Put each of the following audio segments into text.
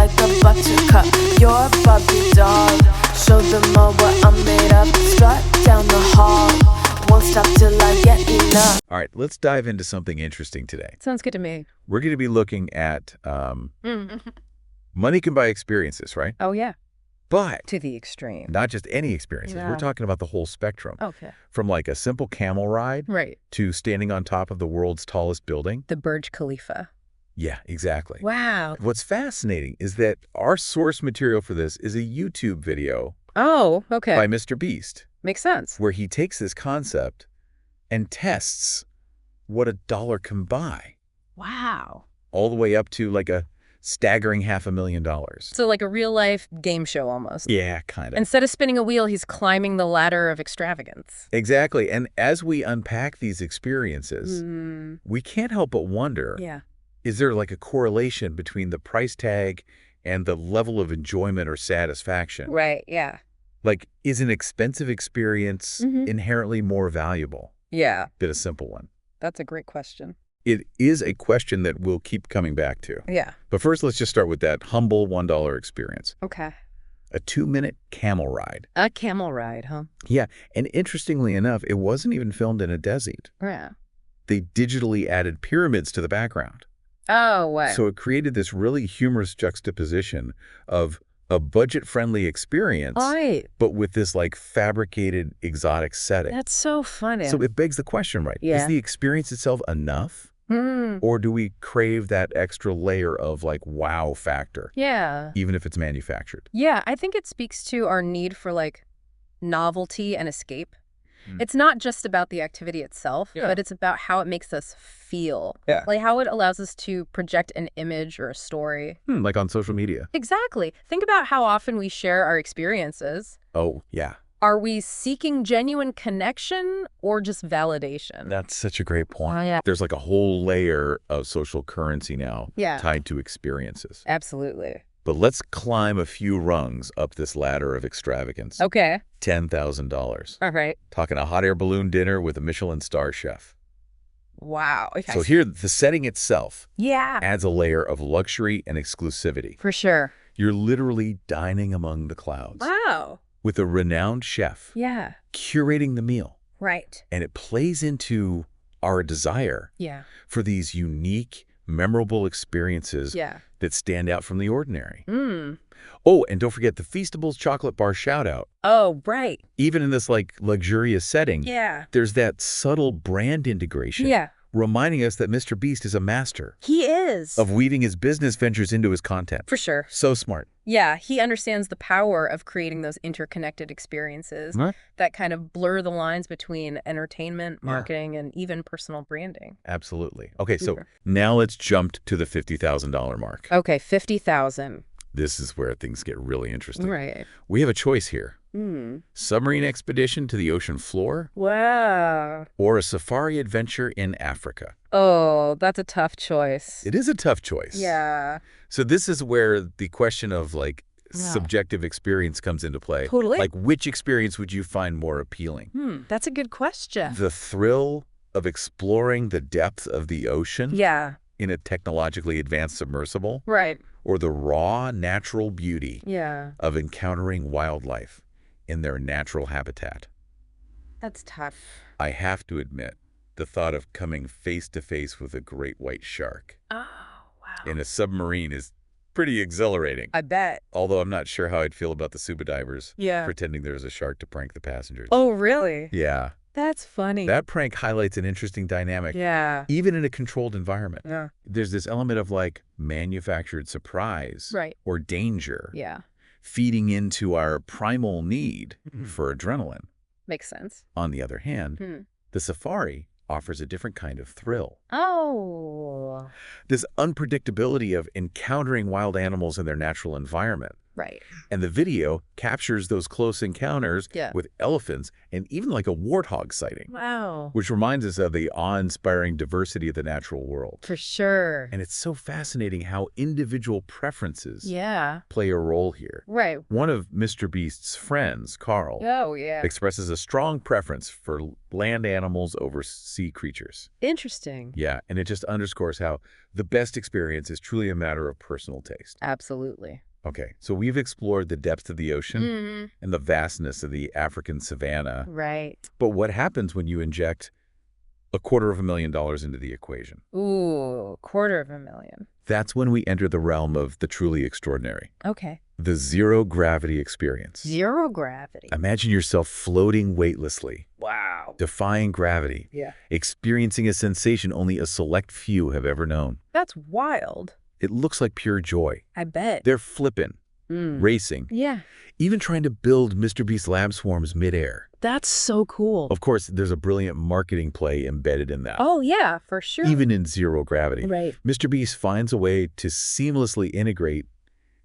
like a buttercup. You're a Barbie doll. Show them all what I'm made of. Strut down the hall. Won't stop till I get enough. All right, let's dive into something interesting today. Sounds good to me. We're going to be looking at money can buy experiences, right? Oh, yeah. But To the extreme. not just any experiences. No. We're talking about the whole spectrum. Okay. From like a simple camel ride Right. to standing on top of the world's tallest building. The Burj Khalifa. Yeah, exactly. Wow. What's fascinating is that our source material for this is a YouTube video Oh, okay. by MrBeast, Makes sense. where he takes this concept and tests what $1 can buy, Wow. all the way up to like a staggering $500,000. So like a real life game show almost. Yeah, kind of. Instead of spinning a wheel, he's climbing the ladder of extravagance. Exactly. And as we unpack these experiences, we can't help but wonder, Yeah. is there like a correlation between the price tag and the level of enjoyment or satisfaction? Right. Yeah. Like, is an expensive experience inherently more valuable? Yeah. Bit a simple one. That's a great question. It is a question that we'll keep coming back to. Yeah. But first, let's just start with that humble $1 experience. Okay. A 2-minute camel ride. A camel ride, huh? Yeah, and interestingly enough, it wasn't even filmed in a desert. Yeah. They digitally added pyramids to the background. Oh, wow. So it created this really humorous juxtaposition of a budget-friendly experience, Right. but with this like fabricated exotic setting. That's so funny. So it begs the question, right? Yeah. Is the experience itself enough? Or do we crave that extra layer of like wow factor, Yeah. even if it's manufactured? Yeah, I think it speaks to our need for like novelty and escape. It's not just about the activity itself, but it's about how it makes us feel. Yeah. Like how it allows us to project an image or a story. Like on social media. Exactly. Think about how often we share our experiences. Oh, yeah. Are we seeking genuine connection or just validation? That's such a great point. Oh, yeah. There's like a whole layer of social currency now Yeah. tied to experiences. Absolutely. But let's climb a few rungs up this ladder of extravagance. Okay. $10,000. All right. Talking a hot air balloon dinner with a Michelin star chef. Wow. Okay. So here, the setting itself Yeah. adds a layer of luxury and exclusivity. For sure. You're literally dining among the clouds Wow. with a renowned chef Yeah. curating the meal. Right. And it plays into our desire Yeah. for these unique, memorable experiences Yeah. that stand out from the ordinary. Oh, and don't forget the Feastables chocolate bar shout out. Oh, right. Even in this like luxurious setting, Yeah. there's that subtle brand integration. Yeah. Reminding us that MrBeast is a master He is. of weaving his business ventures into his content. For sure. So smart. Yeah, he understands the power of creating those interconnected experiences Right. that kind of blur the lines between entertainment, marketing, and even personal branding. Absolutely. Okay, so Super. now let's jump to the $50,000 mark. Okay, 50,000. This is where things get really interesting. Right. We have a choice here. Submarine expedition to the ocean floor Wow. or a safari adventure in Africa. Oh, that's a tough choice. It is a tough choice. Yeah. So this is where the question of like subjective experience comes into play. Totally. Like which experience would you find more appealing? That's a good question. The thrill of exploring the depth of the ocean Yeah. in a technologically advanced submersible, Right. or the raw natural beauty Yeah. of encountering wildlife in their natural habitat. That's tough. I have to admit, the thought of coming face to face with a great white shark Oh, wow. in a submarine is pretty exhilarating. I bet. Although I'm not sure how I'd feel about the scuba divers Yeah. pretending there's a shark to prank the passengers. Oh, really? Yeah. That's funny. That prank highlights an interesting dynamic, Yeah. even in a controlled environment. Yeah. There's this element of like manufactured surprise Right. or danger Yeah. feeding into our primal need for adrenaline. Makes sense. On the other hand, the safari offers a different kind of thrill. Oh. This unpredictability of encountering wild animals in their natural environment, Right. And the video captures those close encounters Yeah. with elephants and even like a warthog sighting, Wow. which reminds us of the awe-inspiring diversity of the natural world. For sure. And it's so fascinating how individual preferences Yeah. play a role here. Right. One of MrBeast's friends, Carl, Oh, yeah. expresses a strong preference for land animals over sea creatures. Interesting. Yeah, and it just underscores how the best experience is truly a matter of personal taste. Absolutely. Okay, so we've explored the depths of the ocean Mm-hmm. and the vastness of the African savanna. Right. But what happens when you inject $250,000 into the equation? Ooh, $250,000. That's when we enter the realm of the truly extraordinary. Okay. The zero-gravity experience. Zero gravity. Imagine yourself floating weightlessly, Wow. defying gravity, Yeah. experiencing a sensation only a select few have ever known. That's wild. It looks like pure joy. I bet. They're flipping, Mm. racing, Yeah. even trying to build MrBeast lab swarms midair. That's so cool. Of course, there's a brilliant marketing play embedded in that. Oh, yeah, for sure. Even in zero gravity, Right. MrBeast finds a way to seamlessly integrate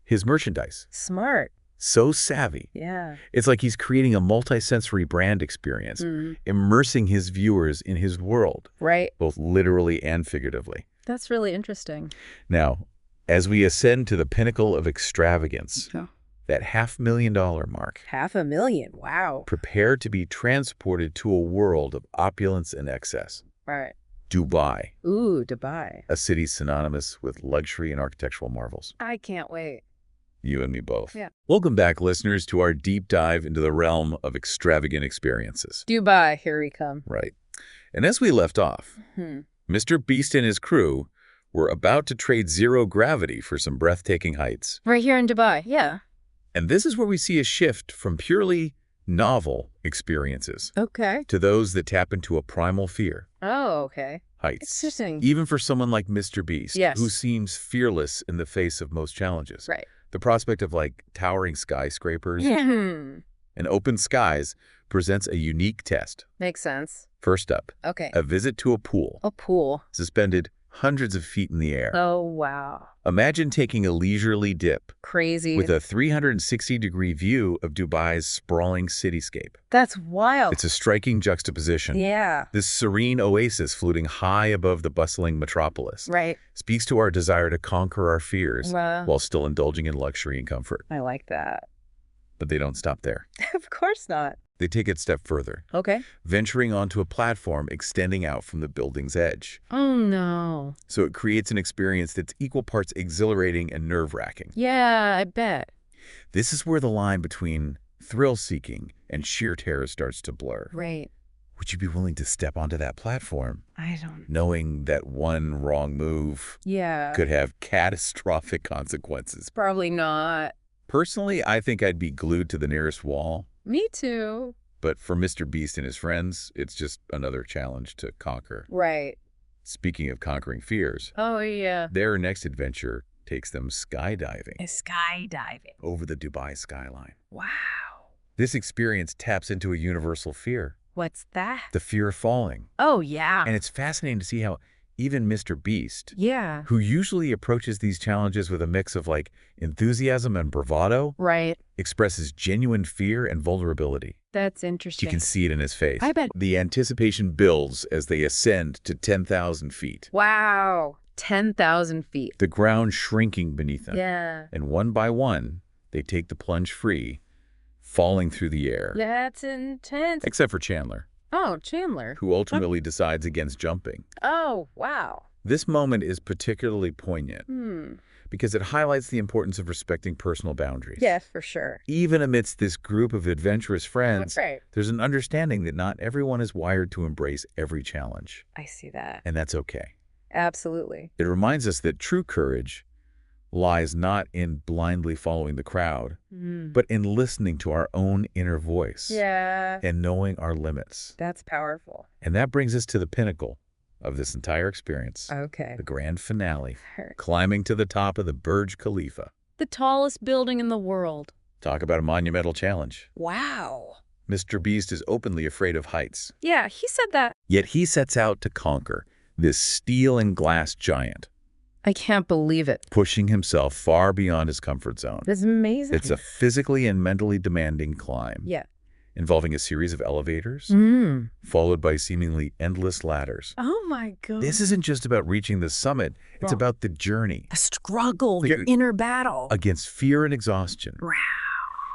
his merchandise. Smart. So savvy. Yeah. It's like he's creating a multi-sensory brand experience, immersing his viewers in his world, Right. both literally and figuratively. That's really interesting. Now, as we ascend to the pinnacle of extravagance, Yeah. that $500,000 mark, $500,000. Wow. prepare to be transported to a world of opulence and excess. Right. Dubai, Ooh, Dubai. a city synonymous with luxury and architectural marvels. I can't wait. You and me both. Yeah. Welcome back, listeners, to our deep dive into the realm of extravagant experiences. Dubai, here we come. Right. And as we left off, MrBeast and his crew were about to trade zero gravity for some breathtaking heights. Right here in Dubai, yeah. And this is where we see a shift from purely novel experiences Okay. to those that tap into a primal fear. Oh, okay. Heights. Interesting. Even for someone like MrBeast, Yes. who seems fearless in the face of most challenges. Right. The prospect of like towering skyscrapers Hmm. and open skies presents a unique test. Makes sense. First up, Okay. a visit to a pool, A pool. suspended hundreds of feet in the air. Oh, wow. Imagine taking a leisurely dip Crazy. with a 360-degree view of Dubai's sprawling cityscape. That's wild. It's a striking juxtaposition. Yeah. This serene oasis floating high above the bustling metropolis Right. speaks to our desire to conquer our fears Wow. while still indulging in luxury and comfort. I like that. But they don't stop there. Of course not. They take it a step further, Okay. venturing onto a platform extending out from the building's edge. Oh, no. So it creates an experience that's equal parts exhilarating and nerve-wracking. Yeah, I bet. This is where the line between thrill-seeking and sheer terror starts to blur. Right. Would you be willing to step onto that platform, I don't. knowing that one wrong move Yeah. could have catastrophic consequences? Probably not. Personally, I think I'd be glued to the nearest wall. Me too. But for MrBeast and his friends, it's just another challenge to conquer. Right. Speaking of conquering fears, Oh, yeah. their next adventure takes them skydiving Skydiving. over the Dubai skyline. Wow. This experience taps into a universal fear, What's that? the fear of falling. Oh, yeah. And it's fascinating to see how even MrBeast, Yeah. who usually approaches these challenges with a mix of like enthusiasm and bravado, Right. expresses genuine fear and vulnerability. That's You interesting. can see it in his face. I bet. The anticipation builds as they ascend to 10,000 feet, Wow. 10,000 feet. the ground shrinking beneath them. Yeah. And one by one, they take the plunge free, falling through the air. That's intense. Except for Chandler, Oh, Chandler. who ultimately decides against jumping. Oh, wow. This moment is particularly poignant because it highlights the importance of respecting personal boundaries. Yeah, for sure. Even amidst this group of adventurous friends, Right. there's an understanding that not everyone is wired to embrace every challenge, I see that. and that's okay. Absolutely. It reminds us that true courage lies not in blindly following the crowd, but in listening to our own inner voice Yeah. and knowing our limits. That's powerful. And that brings us to the pinnacle of this entire experience, Okay. the grand finale, climbing to the top of the Burj Khalifa. The tallest building in the world. Talk about a monumental challenge. Wow. MrBeast is openly afraid of heights, Yeah, he said that. yet he sets out to conquer this steel and glass giant. I can't believe it. pushing himself far beyond his comfort zone. That's amazing. It's a physically and mentally demanding climb, Yeah. involving a series of elevators, followed by seemingly endless ladders. Oh my God. This isn't just about reaching the summit, it's about the journey. A struggle, your inner battle. Against fear and exhaustion. Wow.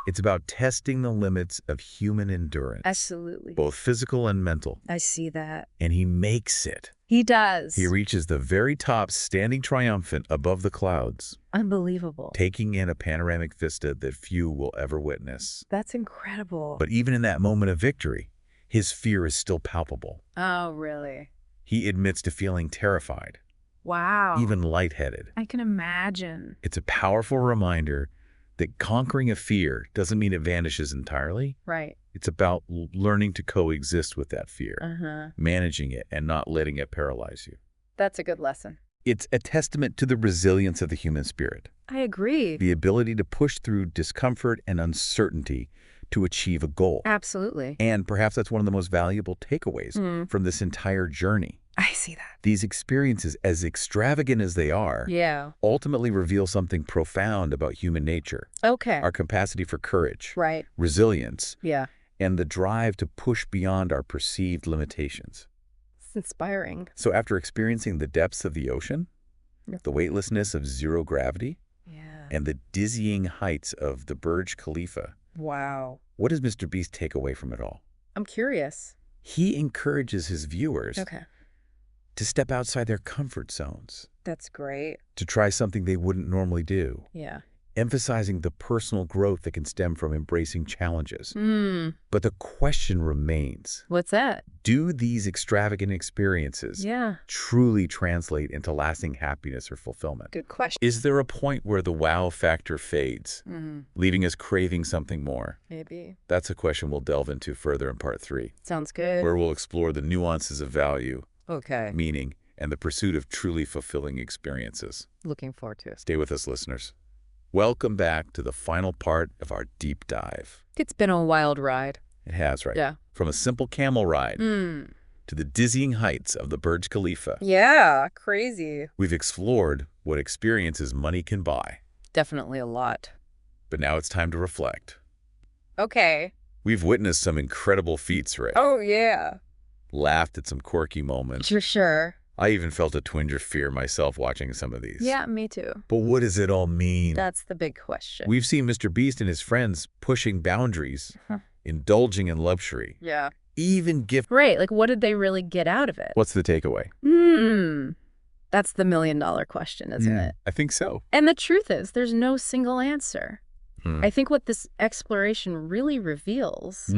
It's about testing the limits of human endurance. Absolutely. Both physical and mental. I see that. And he makes it. He does. He reaches the very top, standing triumphant above the clouds, Unbelievable. taking in a panoramic vista that few will ever witness. That's incredible. But even in that moment of victory, his fear is still palpable. Oh, really? He admits to feeling terrified, Wow. even lightheaded. I can imagine. It's a powerful reminder that conquering a fear doesn't mean it vanishes entirely. Right. It's about learning to coexist with that fear, Uh-huh. managing it, and not letting it paralyze you. That's a good lesson. It's a testament to the resilience of the human spirit, I agree. the ability to push through discomfort and uncertainty to achieve a goal. Absolutely. And perhaps that's one of the most valuable takeaways from this entire journey. I see that. These experiences, as extravagant as they are, Yeah. ultimately reveal something profound about human nature, Okay. our capacity for courage, Right. resilience, Yeah. and the drive to push beyond our perceived limitations. It's inspiring. So after experiencing the depths of the ocean, Yep. the weightlessness of zero gravity, Yeah. and the dizzying heights of the Burj Khalifa, Wow. what does MrBeast take away from it all? I'm curious. He encourages his viewers Okay. to step outside their comfort zones, That's great. to try something they wouldn't normally do, Yeah. emphasizing the personal growth that can stem from embracing challenges. Hmm. But the question remains, What's that? do these extravagant experiences Yeah. truly translate into lasting happiness or fulfillment? Good question. Is there a point where the wow factor fades, leaving us craving something more? Maybe. That's a question we'll delve into further in part 3, Sounds good. where we'll explore the nuances of value, Okay. meaning, and the pursuit of truly fulfilling experiences. Looking forward to it. Stay with us, listeners. Welcome back to the final part of our deep dive. It's been a wild ride. It has, right? Yeah. From a simple camel ride Mm. to the dizzying heights of the Burj Khalifa, Yeah. Crazy. we've explored what experiences money can buy. Definitely a lot. But now it's time to reflect. Okay. We've witnessed some incredible feats, Ray. Oh, yeah. Laughed at some quirky moments. For sure. I even felt a twinge of fear myself watching some of these. Yeah, me too. But what does it all mean? That's the big question. We've seen MrBeast and his friends pushing boundaries, indulging in luxury, Yeah. even gift. Right. Like, what did they really get out of it? What's the takeaway? That's the $1,000,000 question, isn't it? I think so. And the truth is, there's no single answer. Hmm. I think what this exploration really reveals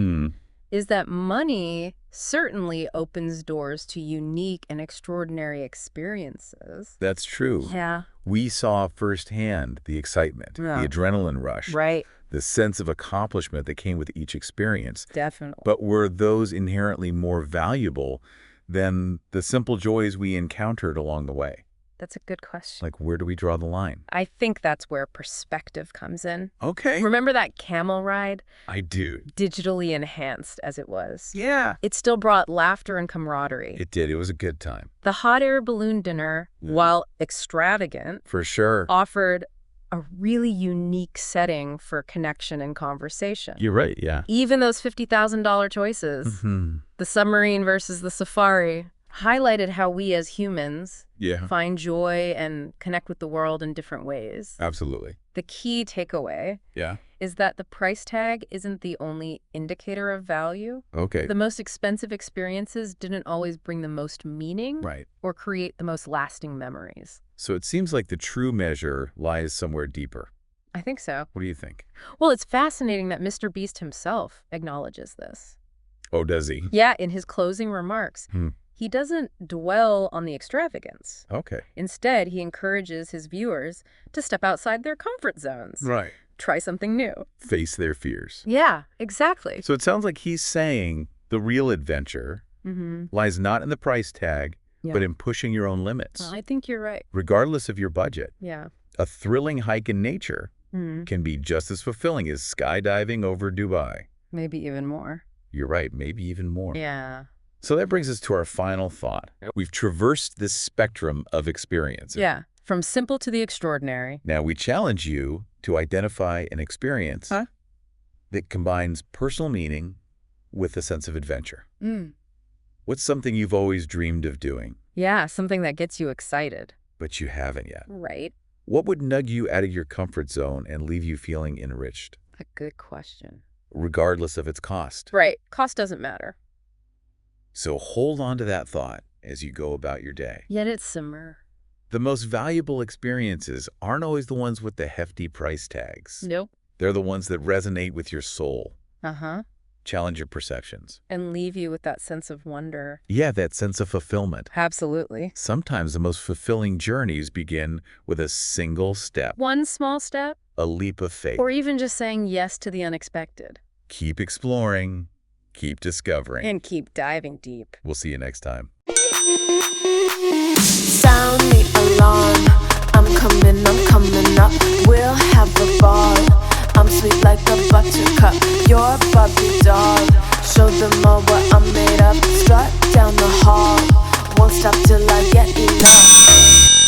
is that money certainly opens doors to unique and extraordinary experiences. That's true. Yeah. We saw firsthand the excitement, Yeah. the adrenaline rush, Right. the sense of accomplishment that came with each experience. Definitely. But were those inherently more valuable than the simple joys we encountered along the way? That's a good question. Like, where do we draw the line? I think that's where perspective comes in. Okay. Remember that camel ride? I do. Digitally enhanced as it was. Yeah. It still brought laughter and camaraderie. It did. It was a good time. The hot air balloon dinner, while extravagant, For sure. offered a really unique setting for connection and conversation. You're right, yeah. Even those $50,000 choices, the submarine versus the safari, highlighted how we as humans Yeah. find joy and connect with the world in different ways. Absolutely. The key takeaway Yeah. is that the price tag isn't the only indicator of value. Okay. The most expensive experiences didn't always bring the most meaning Right. or create the most lasting memories. So it seems like the true measure lies somewhere deeper. I think so. What do you think? Well, it's fascinating that MrBeast himself acknowledges this. Oh, does he? Yeah, in his closing remarks, he doesn't dwell on the extravagance. Okay. Instead, he encourages his viewers to step outside their comfort zones. Right. Try something new. Face their fears. Yeah, exactly. So it sounds like he's saying the real adventure lies not in the price tag, Yeah. but in pushing your own limits. Well, I think you're right. Regardless of your budget, Yeah. a thrilling hike in nature can be just as fulfilling as skydiving over Dubai. Maybe even more. You're right, maybe even more. Yeah. So that brings us to our final thought. We've traversed this spectrum of experiences. Yeah. From simple to the extraordinary. Now, we challenge you to identify an experience that combines personal meaning with a sense of adventure. What's something you've always dreamed of doing, Yeah, something that gets you excited. but you haven't yet? Right. What would nudge you out of your comfort zone and leave you feeling enriched, A good question. regardless of its cost? Right. Cost doesn't matter. So hold on to that thought as you go about your day. Let it simmer. The most valuable experiences aren't always the ones with the hefty price tags. Nope. They're the ones that resonate with your soul, Uh-huh. challenge your perceptions. And leave you with that sense of wonder. Yeah, that sense of fulfillment. Absolutely. Sometimes the most fulfilling journeys begin with a single step, One small step, a leap of faith. or even just saying yes to the unexpected. Keep exploring, keep discovering. And keep diving deep. We'll see you next time. Sound the alarm. I'm coming up. We'll have a ball. I'm sweet like a buttercup. You're a Barbie doll. Show them all what I'm made of. Strut down the hall. Won't stop till I get enough.